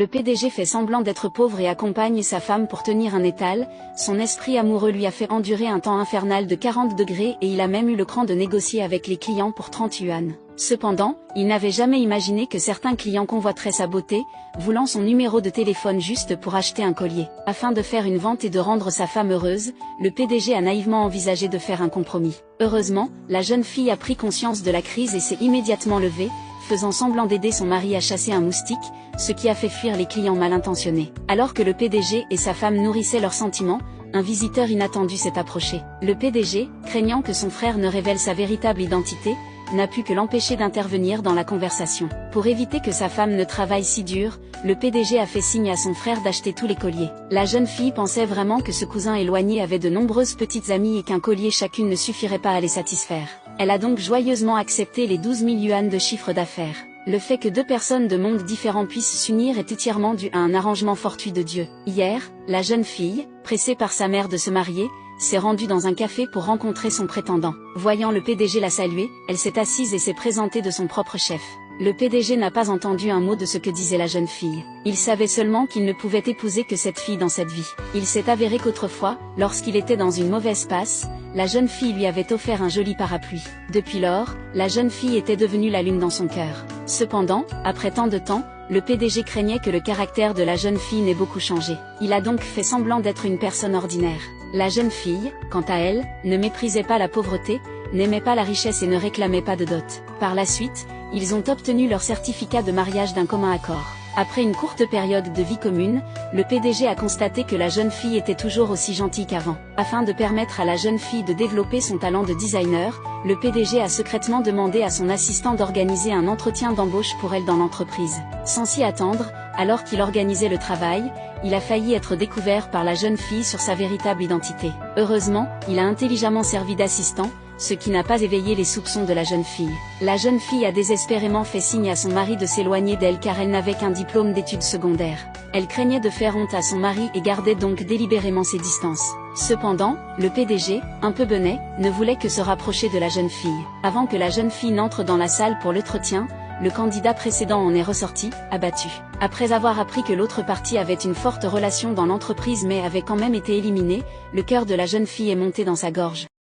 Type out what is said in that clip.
Le PDG fait semblant d'être pauvre et accompagne sa femme pour tenir un étal. Son esprit amoureux lui a fait endurer un temps infernal de 40 degrés et il a même eu le cran de négocier avec les clients pour 30 yuan. Cependant, il n'avait jamais imaginé que certains clients convoiteraient sa beauté, voulant son numéro de téléphone juste pour acheter un collier. Afin de faire une vente et de rendre sa femme heureuse, le PDG a naïvement envisagé de faire un compromis. Heureusement, la jeune fille a pris conscience de la crise et s'est immédiatement levée, faisant semblant d'aider son mari à chasser un moustique, ce qui a fait fuir les clients mal intentionnés. Alors que le PDG et sa femme nourrissaient leurs sentiments, un visiteur inattendu s'est approché. Le PDG, craignant que son frère ne révèle sa véritable identité, n'a pu que l'empêcher d'intervenir dans la conversation. Pour éviter que sa femme ne travaille si dur, le PDG a fait signe à son frère d'acheter tous les colliers. La jeune fille pensait vraiment que ce cousin éloigné avait de nombreuses petites amies et qu'un collier chacune ne suffirait pas à les satisfaire. Elle a donc joyeusement accepté les 12 000 yuan de chiffre d'affaires. Le fait que deux personnes de mondes différents puissent s'unir est entièrement dû à un arrangement fortuit de Dieu. Hier, la jeune fille, pressée par sa mère de se marier, s'est rendue dans un café pour rencontrer son prétendant. Voyant le PDG la saluer, elle s'est assise et s'est présentée de son propre chef. Le PDG n'a pas entendu un mot de ce que disait la jeune fille. Il savait seulement qu'il ne pouvait épouser que cette fille dans cette vie. Il s'est avéré qu'autrefois, lorsqu'il était dans une mauvaise passe, la jeune fille lui avait offert un joli parapluie. Depuis lors, la jeune fille était devenue la lune dans son cœur. Cependant, après tant de temps, le PDG craignait que le caractère de la jeune fille n'ait beaucoup changé. Il a donc fait semblant d'être une personne ordinaire. La jeune fille, quant à elle, ne méprisait pas la pauvreté, n'aimait pas la richesse et ne réclamait pas de dot. Par la suite, ils ont obtenu leur certificat de mariage d'un commun accord. Après une courte période de vie commune, le PDG a constaté que la jeune fille était toujours aussi gentille qu'avant. Afin de permettre à la jeune fille de développer son talent de designer, le PDG a secrètement demandé à son assistant d'organiser un entretien d'embauche pour elle dans l'entreprise. Sans s'y attendre, alors qu'il organisait le travail, il a failli être découvert par la jeune fille sur sa véritable identité. Heureusement, il a intelligemment servi d'assistant, ce qui n'a pas éveillé les soupçons de la jeune fille. La jeune fille a désespérément fait signe à son mari de s'éloigner d'elle car elle n'avait qu'un diplôme d'études secondaires. Elle craignait de faire honte à son mari et gardait donc délibérément ses distances. Cependant, le PDG, un peu benet, ne voulait que se rapprocher de la jeune fille. Avant que la jeune fille n'entre dans la salle pour l'entretien, le candidat précédent en est ressorti, abattu. Après avoir appris que l'autre partie avait une forte relation dans l'entreprise mais avait quand même été éliminée, le cœur de la jeune fille est monté dans sa gorge.